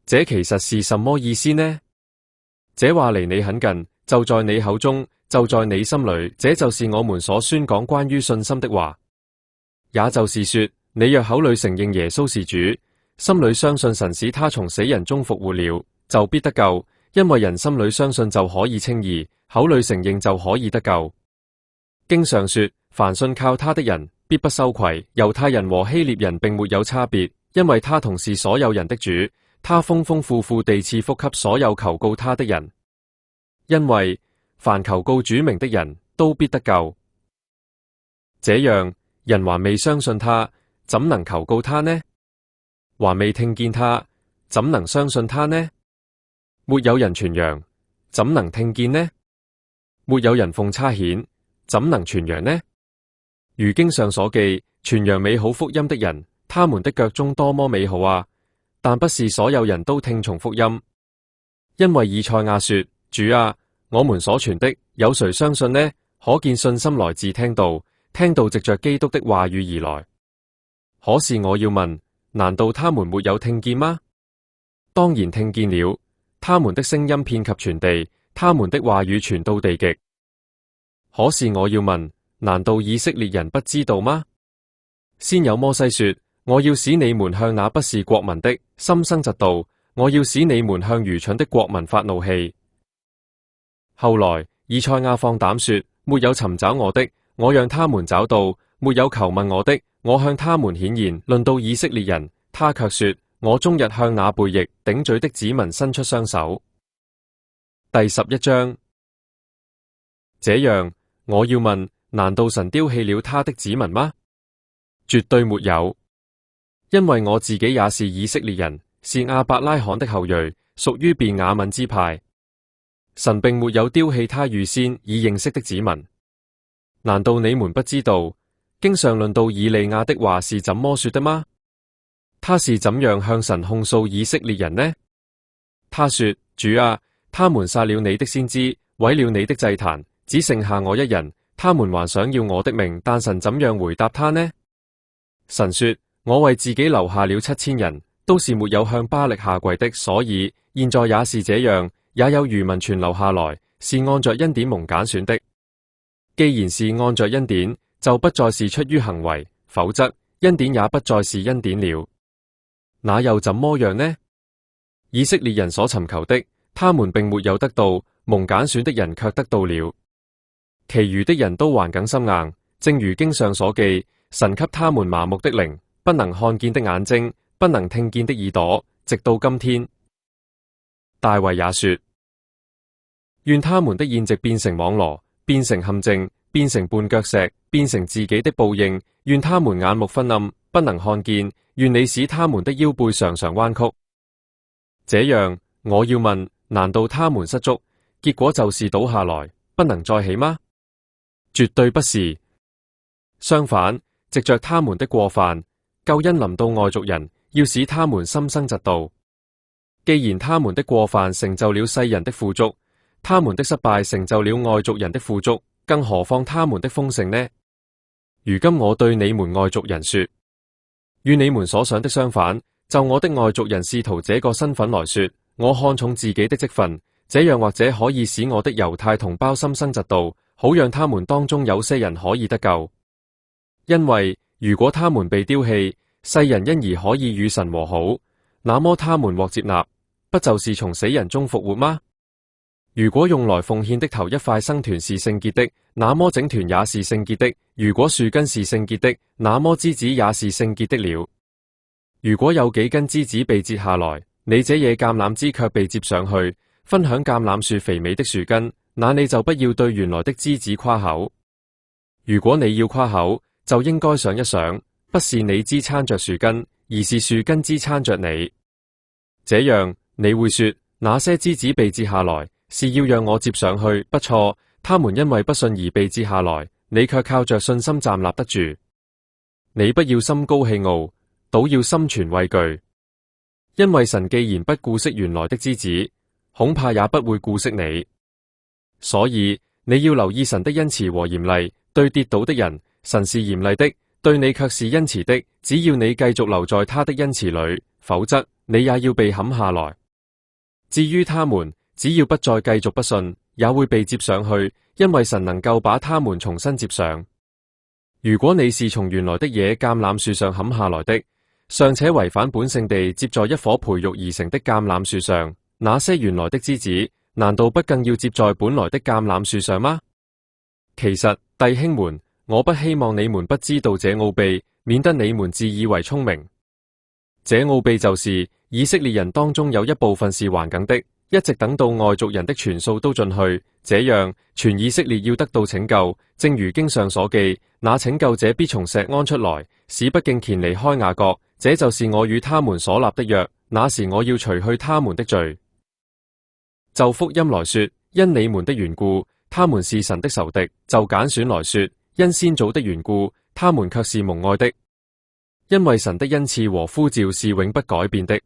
這其實是什麼意思呢？這話離你很近，就在你口中，就在你心裏。這就是我們所宣講關於信心的話。也就是說，你若口裏承認耶穌是主，心裏相信神使他從死人中復活了，就必得救。因為人心裏相信就可以稱義，口裏承認就可以得救。經上說，凡信靠他的人，必不羞愧。猶太人和希臘人並沒有差別，因為他同是所有人的主，他豐豐富富地賜福給所有求告他的人。因為凡求告主名的人都必得救。這樣，人還未相信他，怎能求告他呢？還未聽見他，怎能相信他呢？沒有人傳揚，怎能聽見呢？沒有人奉差遣，怎能傳揚呢？如經上所記，傳揚美好福音的人，他們的腳蹤多麼美好啊！但不是所有人都聽從福音，因為以賽亞說：主啊，我們所傳的，有誰相信呢？可見信心來自聽道，聽道藉着基督的話語而來。可是我要問，難道他們沒有聽見嗎？當然聽見了。他們的聲音遍及全地，他們的話語傳到地極。可是我要問，難道以色列人不知道嗎？先有摩西說：我要使你們向那不是國民的心生嫉妒，我要使你們向愚蠢的國民發怒氣。後來以賽亞放膽說：沒有尋找我的，我讓他們找到；沒有求問我的，我向他們顯現。論到以色列人，他卻說：我終日向那背逆頂嘴的子民伸出雙手。第11章。這樣，我要問，難道神丟棄了他的子民嗎？絕對沒有，因為我自己也是以色列人，是亞伯拉罕的後裔，屬於便雅憫支派。神並沒有丟棄他預先已認識的子民。難道你們不知道，經上論到以利亞的話是怎麼說的嗎？他是怎樣向神控訴以色列人呢？他說：主啊，他們殺了你的先知，毀了你的祭壇，只剩下我一人，他們還想要我的命，但神怎樣回答他呢？神說：我為自己留下了7000人，都是沒有向巴力下跪的，所以現在也是這樣，也有餘民存留下來，是按着恩典蒙揀選的。既然是按着恩典，就不再是出於行為，否則恩典也不再是恩典了。那又怎麼樣呢？以色列人所尋求的，他們並沒有得到；蒙揀選的人卻得到了。其餘的人都頑梗心硬，正如經上所記：神給他們麻木的靈，不能看見的眼睛，不能聽見的耳朵，直到今天。大衛也說：願他們的宴席變成網羅，變成陷阱，變成絆腳石，變成自己的報應。願他們眼目昏暗，不能看見。願你使他們的腰背常常彎曲。這樣，我要問，難道他們失足，結果就是倒下來，不能再起嗎？絕對不是。相反，藉着他們的過犯，救恩臨到外族人，要使他們心生嫉妒。既然他們的過犯成就了世人的富足，他們的失敗成就了外族人的富足，更何況他們的豐盛呢？如今我對你們外族人說，與你們所想的相反，就我的外族人使徒這個身份來說，我看重自己的職分，這樣或者可以使我的猶太同胞心生嫉妒，好讓他們當中有些人可以得救。因為如果他們被丟棄，世人因而可以與神和好，那麼他們獲接納，不就是從死人中復活嗎？如果用來奉獻的頭一塊生團是聖潔的，那麼整團也是聖潔的；如果樹根是聖潔的，那麼枝子也是聖潔的了。如果有幾根枝子被折下來，你這野橄欖枝卻被接上去，分享橄欖樹肥美的樹根，那你就不要對原來的枝子誇口。如果你要誇口，就應該想一想，不是你支撐着樹根，而是樹根支撐着你。這樣你會說，那些枝子被折下來，是要讓我接上去，不錯，他們因為不信而被折下來，你卻靠着信心站立得住。你不要心高氣傲，倒要心存畏懼，因為神既然不顧惜原來的枝子，恐怕也不會顧惜你。所以你要留意神的恩慈和嚴厲，對跌倒的人，神是嚴厲的，對你卻是恩慈的。只要你繼續留在他的恩慈裏，否則你也要被砍下來。至於他們，只要不再繼續不信，也會被接上去，因為神能夠把他們重新接上。如果你是從原來的野橄欖樹上砍下來的，尚且違反本性地接在一棵培育而成的橄欖樹上，那些原來的枝子，難道不更要接在本來的橄欖樹上嗎？其實，弟兄們，我不希望你們不知道這奧秘，免得你們自以為聰明。這奧秘就是以色列人當中有一部分是頑梗的，一直等到外族人的全數都進去，這樣全以色列要得到拯救。正如經上所記，那拯救者必從錫安出來，使不敬虔離開雅各。這就是我與他們所立的約，那時我要除去他們的罪。就福音來說，因你們的緣故，他們是神的仇敵；就揀選來說，因先祖的緣故，他們卻是蒙愛的。因為神的恩賜和呼召是永不改變的。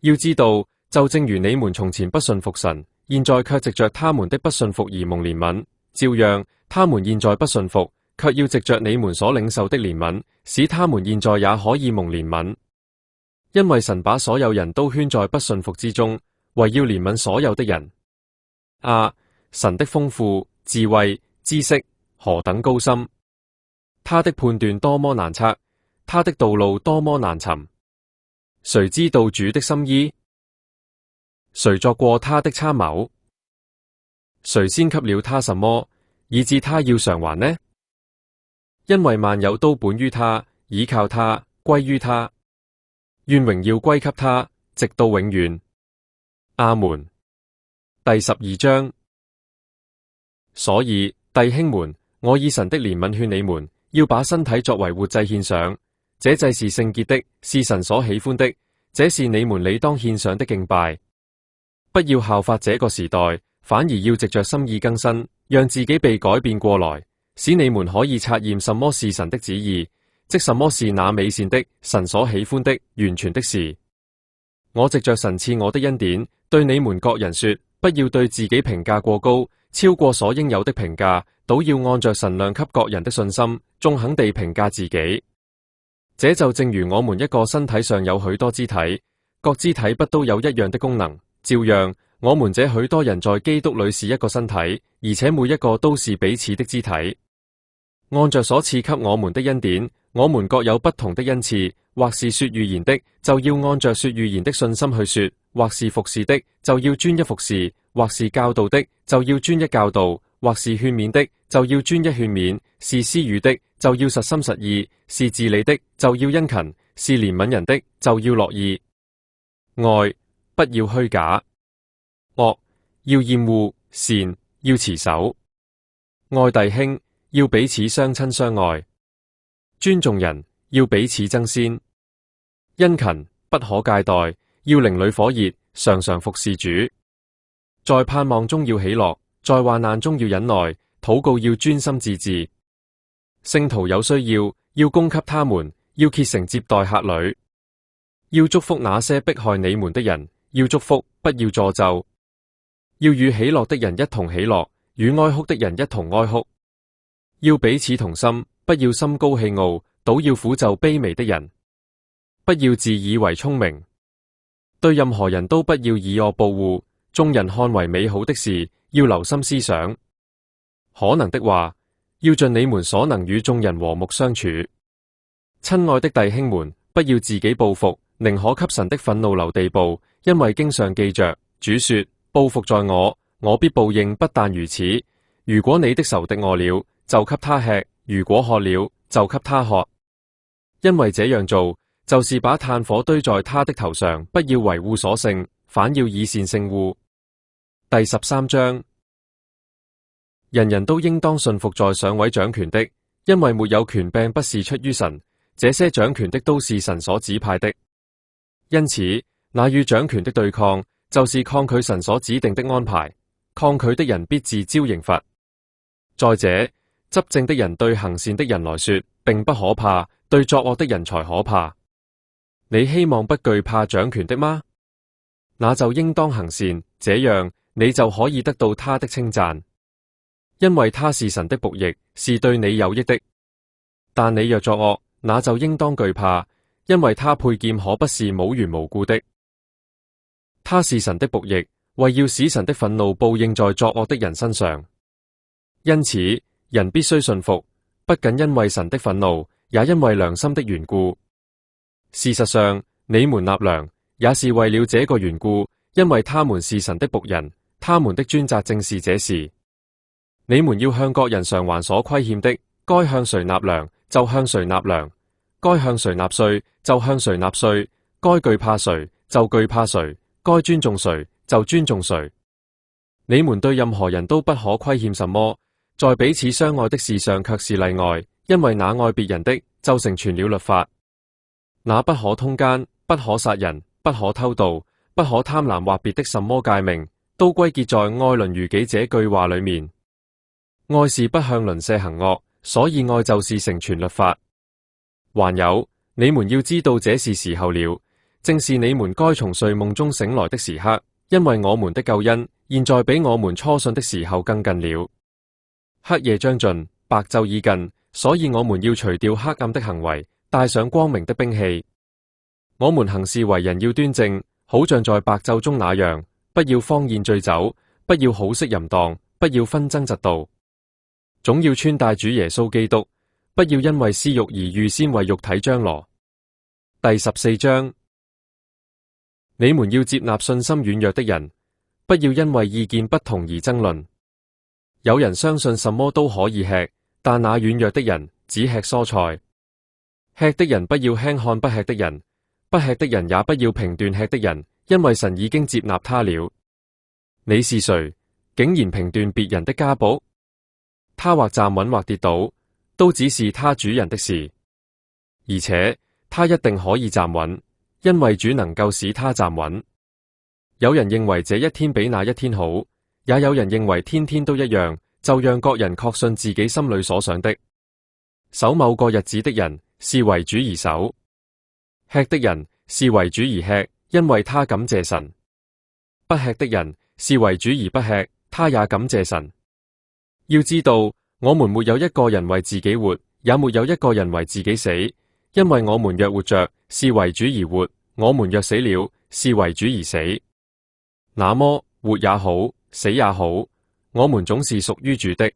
要知道，就正如你們從前不信服神，現在卻藉着他們的不信服而蒙憐憫，照樣他們現在不信服，卻要藉着你們所領受的憐憫，使他們現在也可以蒙憐憫。因為神把所有人都圈在不信服之中，為要憐憫所有的人。神的豐富、智慧、知識何等高深！他的判斷多麼難測，他的道路多麼難尋。誰知道主的心意？誰作過他的參謀？誰先給了他什麼，以致他要償還呢？因為萬有都本於他，倚靠他，歸於他。願榮耀歸給他，直到永遠。阿門。第12章。所以弟兄們，我以神的憐憫勸你們，要把身體作為活祭獻上，這祭是聖潔的，是神所喜歡的，這是你們理當獻上的敬拜。不要效法這個時代，反而要藉着心意更新，讓自己被改變過來，使你們可以察驗什麼是神的旨意，即什麼是那美善的、神所喜歡的、完全的事。我藉着神賜我的恩典，對你們各人說，不要對自己評價過高，超過所應有的評價，倒要按着神量給各人的信心，中肯地評價自己。這就正如我們一個身體上有許多肢體，各肢體不都有一樣的功能，照樣我們這許多人在基督裏是一個身體，而且每一個都是彼此的肢體。按着所賜給我們的恩典，我們各有不同的恩賜，或是說預言的，就要按着說預言的信心去說；或是服侍的，就要專一服侍；或是教導的，就要專一教導；或是勸勉的，就要專一勸勉；是施予的，就要實心實意；是治理的，就要殷勤；是憐憫人的，就要樂意。愛不要虛假，惡要厭惡，善要持守。愛弟兄要彼此相親相愛，尊重人要彼此爭先，殷勤不可懈怠，要靈裡火熱，常常服侍主。在盼望中要喜樂，在患難中要忍耐，禱告要專心致志。聖徒有需要，要供給他們，要竭誠接待客旅，要祝福那些迫害你們的人，要祝福，不要詛咒。要與喜樂的人一同喜樂，與哀哭的人一同哀哭。要彼此同心，不要心高氣傲，倒要俯就卑微的人。不要自以為聰明，對任何人都不要以惡報惡。眾人看為美好的事，要留心思想。可能的話，要盡你們所能與眾人和睦相處。親愛的弟兄們，不要自己報復，寧可給神的憤怒留地步，因為經上記着，主說：報復在我，我必報應。不但如此，如果你的仇敵餓了，就給他吃；如果渴了，就給他喝。因為這樣做，就是把炭火堆在他的頭上。不要為惡所勝，反要以善勝惡。第13章。人人都應當順服在上位掌權的，因為沒有權柄不是出於神，這些掌權的都是神所指派的。因此，那與掌權的對抗，就是抗拒神所指定的安排。抗拒的人必自招刑罰。再者，執政的人對行善的人來說，並不可怕，對作惡的人才可怕。你希望不懼怕掌權的嗎？那就應當行善，這樣你就可以得到他的稱讚，因為他是神的僕役，是對你有益的。但你若作惡，那就應當懼怕，因為他佩劍可不是無緣無故的。他是神的僕役，為要使神的憤怒報應在作惡的人身上。因此，人必須順服，不僅因為神的憤怒，也因為良心的緣故。事實上，你們納糧，也是為了這個緣故，因為他們是神的僕人，他們的專責正是這事。你們要向各人償還所虧欠的，該向誰納糧，就向誰納糧；該向誰納稅，就向誰納稅；該懼怕誰，就懼怕誰；該尊重誰，就尊重誰。你們對任何人都不可虧欠什麼，在彼此相愛的事上卻是例外，因為那愛別人的，就成全了律法。那不可通姦、不可殺人、不可偷盜、不可貪婪或別的什麼誡命，都歸結在愛鄰如己這句話裡面。愛是不向鄰舍行惡，所以愛就是成全律法。還有，你們要知道這是時候了，正是你們該從睡夢中醒來的時刻，因為我們的救恩現在比我們初信的時候更近了。黑夜將盡，白晝已近，所以我們要除掉黑暗的行為，帶上光明的兵器。我們行事為人要端正，好像在白晝中那樣，不要荒宴醉酒，不要好色淫蕩，不要紛爭嫉妒，總要穿戴主耶穌基督，不要因為私慾而預先為肉體張羅。第14章，你們要接納信心軟弱的人，不要因為意見不同而爭論。有人相信什麼都可以吃，但那軟弱的人只吃蔬菜。吃的人不要輕看不吃的人，不吃的人也不要評斷吃的人，因為神已經接納他了。你是誰，竟然評斷別人的家僕？他或站穩或跌倒，都只是他主人的事，而且他一定可以站穩，因為主能夠使他站穩。有人認為這一天比那一天好，也有人認為天天都一樣，就讓各人確信自己心裡所想的。守某個日子的人是為主而守，吃的人是為主而吃，因為他感謝神；不吃的人是為主而不吃，他也感謝神。要知道，我們沒有一個人為自己活，也沒有一個人為自己死，因為我們若活着，是為主而活；我們若死了，是為主而死。那麼活也好，死也好，我們總是屬於主的。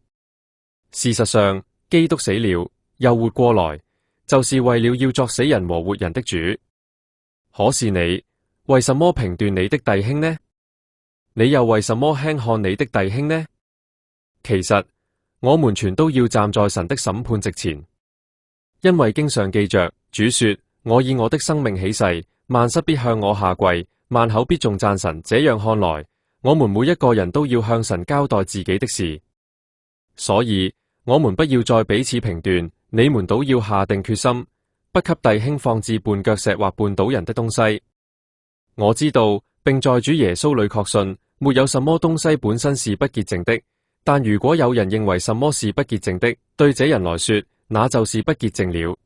事實上，基督死了，又活過來，就是為了要作死人和活人的主。可是你為什麼評斷你的弟兄呢？你又為什麼輕看你的弟兄呢？其實我們全都要站在神的審判席前，因為經上記着，主說：我以我的生命起誓，萬膝必向我下跪，萬口必頌讚神。這樣看來，我們每一個人都要向神交代自己的事，所以我們不要再彼此評斷，你們倒要下定決心，不給弟兄放置絆腳石或絆倒人的東西。我知道，並在主耶穌裡確信，沒有什麼東西本身是不潔淨的。但如果有人認為什麼是不潔淨的，對這人來說，那就是不潔淨了。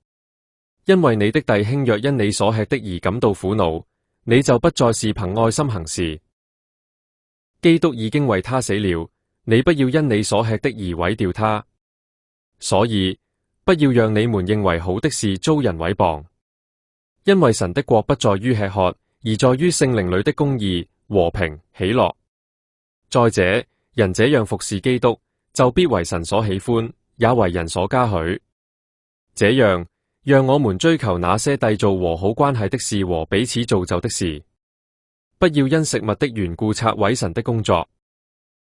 因為你的弟兄若因你所吃的而感到苦惱，你就不再是憑愛心行事。基督已經為他死了，你不要因你所吃的而毀掉他。所以不要讓你們認為好的事遭人毀謗，因為神的國不在於吃喝，而在於聖靈裡的公義、和平、喜樂。再者，人這樣服侍基督，就必為神所喜歡，也為人所嘉許。這樣，讓我們追求那些締造和好關係的事和彼此造就的事，不要因食物的緣故拆毀神的工作。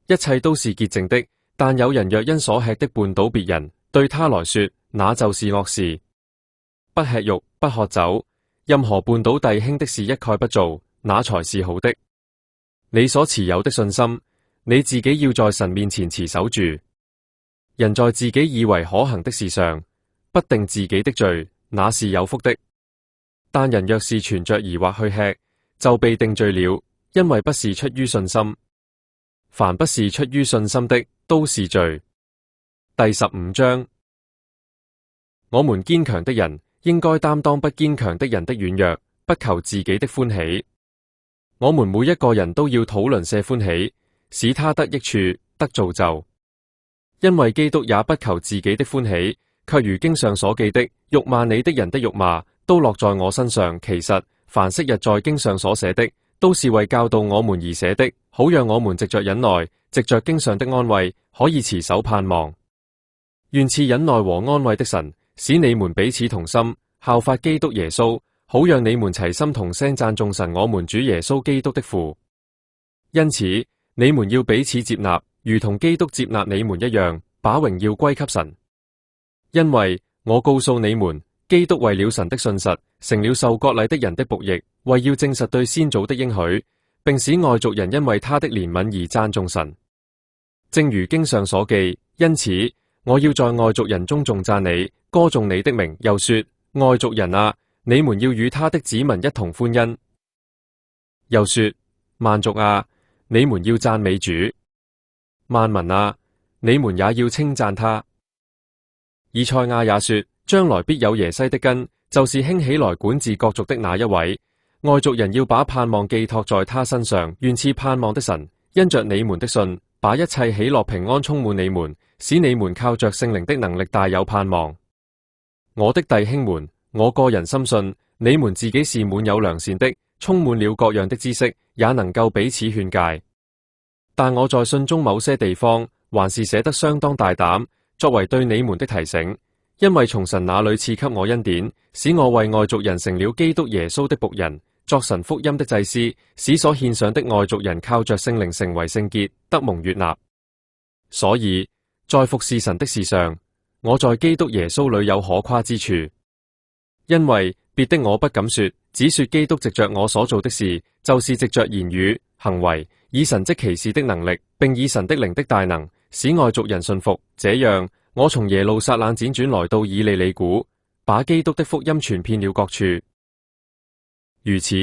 一切都是潔淨的，但有人若因所吃的絆倒別人，對他來說，那就是惡事。不吃肉，不喝酒，任何絆倒弟兄的事一概不做，那才是好的。你所持有的信心，你自己要在神面前持守住。人在自己以為可行的事上，不定自己的罪，那是有福的。但人若是存着疑惑去吃，就被定罪了，因為不是出於信心。凡不是出於信心的，都是罪。第15章，我們堅強的人應該擔當不堅強的人的軟弱，不求自己的歡喜。我們每一個人都要討鄰舍歡喜，使他得益處，得造就。因為基督也不求自己的歡喜，卻如經上所記的，辱罵你的人的辱罵都落在我身上。其實凡昔日在經上所寫的，都是為教導我們而寫的，好讓我們藉着忍耐，藉着經上的安慰，可以持守盼望。願賜忍耐和安慰的神，使你們彼此同心，效法基督耶穌，好讓你們齊心同聲讚頌神我們主耶穌基督的父。因此，你們要彼此接納，如同基督接納你們一樣，把榮耀歸給神。因為我告訴你們，基督為了神的信實，成了受割禮的人的僕役，為要證實對先祖的應許，並使外族人因為他的憐憫而讚頌神。正如經上所記，因此我要在外族人中頌讚你，歌頌你的名。又說，外族人啊，你們要與他的子民一同歡欣。又說，萬族啊，你們要讚美主。萬民啊，你們也要稱讚他。以賽亞也說，將來必有耶西的根，就是興起來管治各族的那一位。外族人要把盼望寄託在他身上。願賜盼望的神，因着你們的信，把一切喜樂平安充滿你們，使你們靠着聖靈的能力大有盼望。我的弟兄們，我個人深信，你們自己是滿有良善的，充滿了各樣的知識，也能夠彼此勸誡。但我在信中某些地方，還是寫得相當大膽，作為對你們的提醒。因為從神那裏賜給我恩典，使我為外族人成了基督耶穌的僕人，作神福音的祭司，使所獻上的外族人靠着聖靈成為聖潔，得蒙悅納。所以在服侍神的事上，我在基督耶穌裏有可誇之處。因為別的我不敢說，只說基督藉着我所做的事，就是藉着言語、行為，以神蹟奇事的能力，並以神的靈的大能，使外族人信服。這樣，我從耶路撒冷輾轉來到以利里古，把基督的福音傳遍了各處。如此，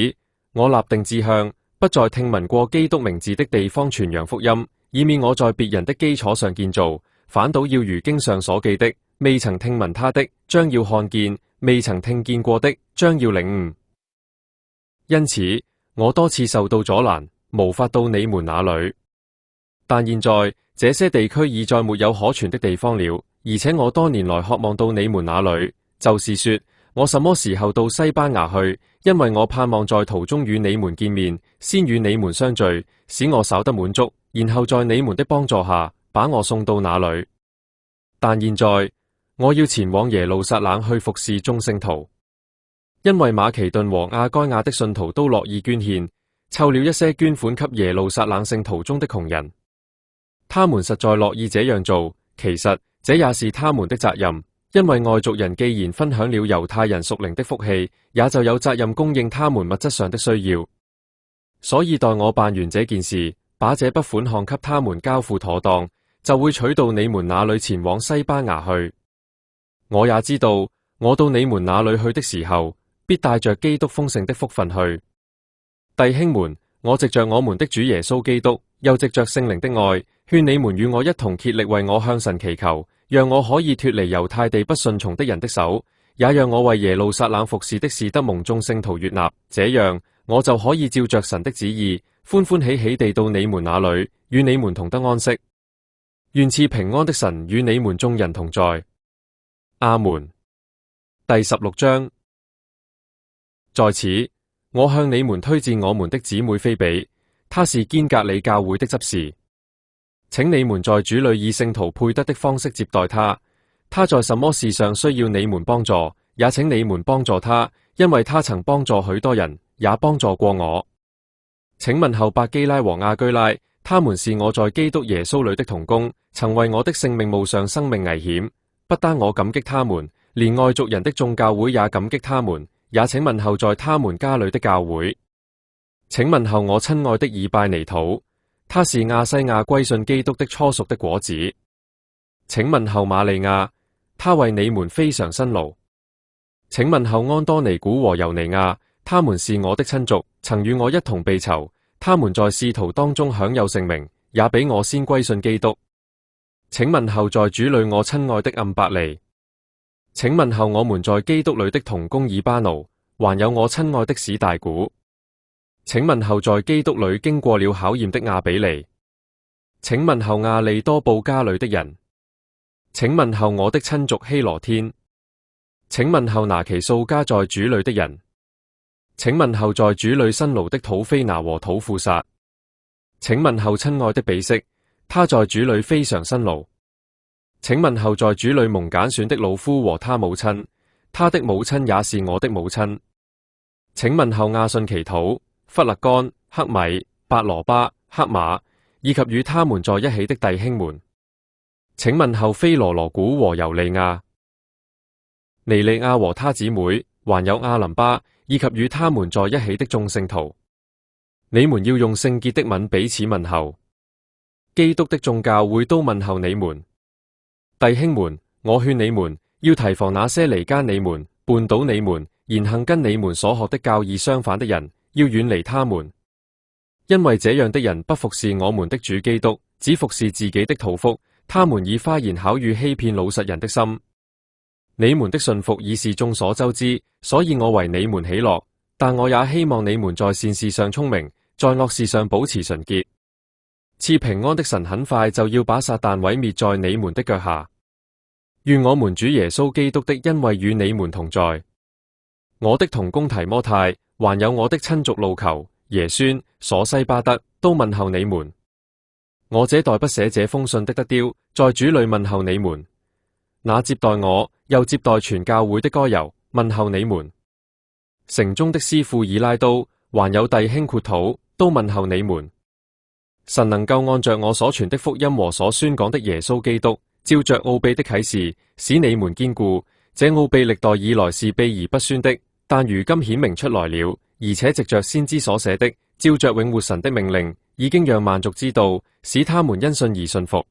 我立定志向，不在聽聞過基督名字的地方傳揚福音，以免我在別人的基礎上建造，反倒要如經上所記的，未曾聽聞他的，將要看見；未曾聽見過的，將要領悟。因此，我多次受到阻攔，無法到你們那裏。但現在這些地區已在沒有可傳的地方了，而且我多年來渴望到你們那裏，就是說，我什麼時候到西班牙去，因為我盼望在途中與你們見面，先與你們相聚，使我稍得滿足，然後在你們的幫助下，把我送到那裏。但現在我要前往耶路撒冷去服侍眾聖徒，因為馬其頓和亞該亞的信徒都樂意捐獻，湊了一些捐款給耶路撒冷聖徒中的窮人。他們實在樂意這樣做，其實這也是他們的責任，因為外族人既然分享了猶太人屬靈的福氣，也就有責任供應他們物質上的需要。所以待我辦完這件事，把這筆款項給他們交付妥當，就會取到你們那裏前往西班牙去。我也知道，我到你們那裏去的時候，必帶着基督豐盛的福分去。弟兄們，我藉着我們的主耶穌基督，又藉着聖靈的愛，勸你們與我一同竭力為我向神祈求，讓我可以脫離猶太地不順從的人的手，也讓我為耶路撒冷服侍的事得蒙眾聖徒悅納。這樣，我就可以照着神的旨意，歡歡喜喜地到你們那裏，與你們同得安息。願賜平安的神與你們眾人同在。阿門。第16章。在此，我向你們推薦我們的姊妹菲比，她是堅革哩教會的執事。請你們在主裏以聖徒配得的方式接待她。她在什麼事上需要你們幫助，也請你們幫助她，因為她曾幫助許多人，也幫助過我。請問候百基拉和亞居拉，他們是我在基督耶穌裏的同工，曾為我的性命冒上生命危險。不單我感激他們，連外族人的眾教會也感激他們。也請問候在他們家裏的教會。請問候我親愛的以拜尼土，他是亞西亞歸信基督的初熟的果子。請問候瑪利亞，他為你們非常辛勞。請問候安多尼古和尤尼亞，他們是我的親族，曾與我一同被囚，他們在使徒當中享有盛名，也比我先歸信基督。請問候在主裏我親愛的暗伯尼。請問候我們在基督裏的同工以巴奴，還有我親愛的史大古。請問候在基督裏經過了考驗的亞比尼。請問候亞利多布家裏的人。請問候我的親族希羅天。請問候拿其數家在主裏的人。請問候在主裏辛勞的土菲拿和土庫撒。請問候親愛的比色，他在主裏非常辛勞。請問候在主裏蒙揀選的魯孚和他母親，他的母親也是我的母親。請問候亞信祈禱、弗勒干、克米、伯羅巴、克馬，以及與他們在一起的弟兄們。請問候菲羅羅古和尤利亞、尼利亞和他姊妹，還有亞林巴，以及與他們在一起的眾聖徒。你們要用聖潔的吻彼此問候。基督的眾教會都問候你們。弟兄們，我勸你們要提防那些離間你們、絆倒你們、言行跟你們所學的教義相反的人，要遠離他們。因為這樣的人不服侍我們的主基督，只服侍自己的肚腹，他們以花言巧語欺騙老實人的心。你們的信服已是眾所周知，所以我為你們喜樂。但我也希望你們在善事上聰明，在惡事上保持純潔。賜平安的神很快就要把撒旦毀滅在你們的腳下。願我們主耶穌基督的恩惠與你們同在。我的同工提摩太，還有我的親族路求、耶孫、所西巴德，都問候你們。我這代不寫這封信的德丟，在主裏問候你們。那接待我，又接待全教會的該猶，問候你們。城中的師傅以拉都，還有弟兄括土，都問候你們。神能夠按着我所傳的福音和所宣講的耶穌基督，照着奧秘的啟示，使你們堅固。這奧秘歷代以來是秘而不宣的，但如今顯明出來了，而且藉着先知所寫的，照着永活神的命令，已經讓萬族知道，使他們因信而信服。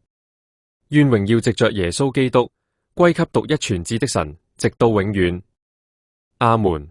願榮耀藉着耶穌基督歸給獨一全智的神，直到永遠。阿門。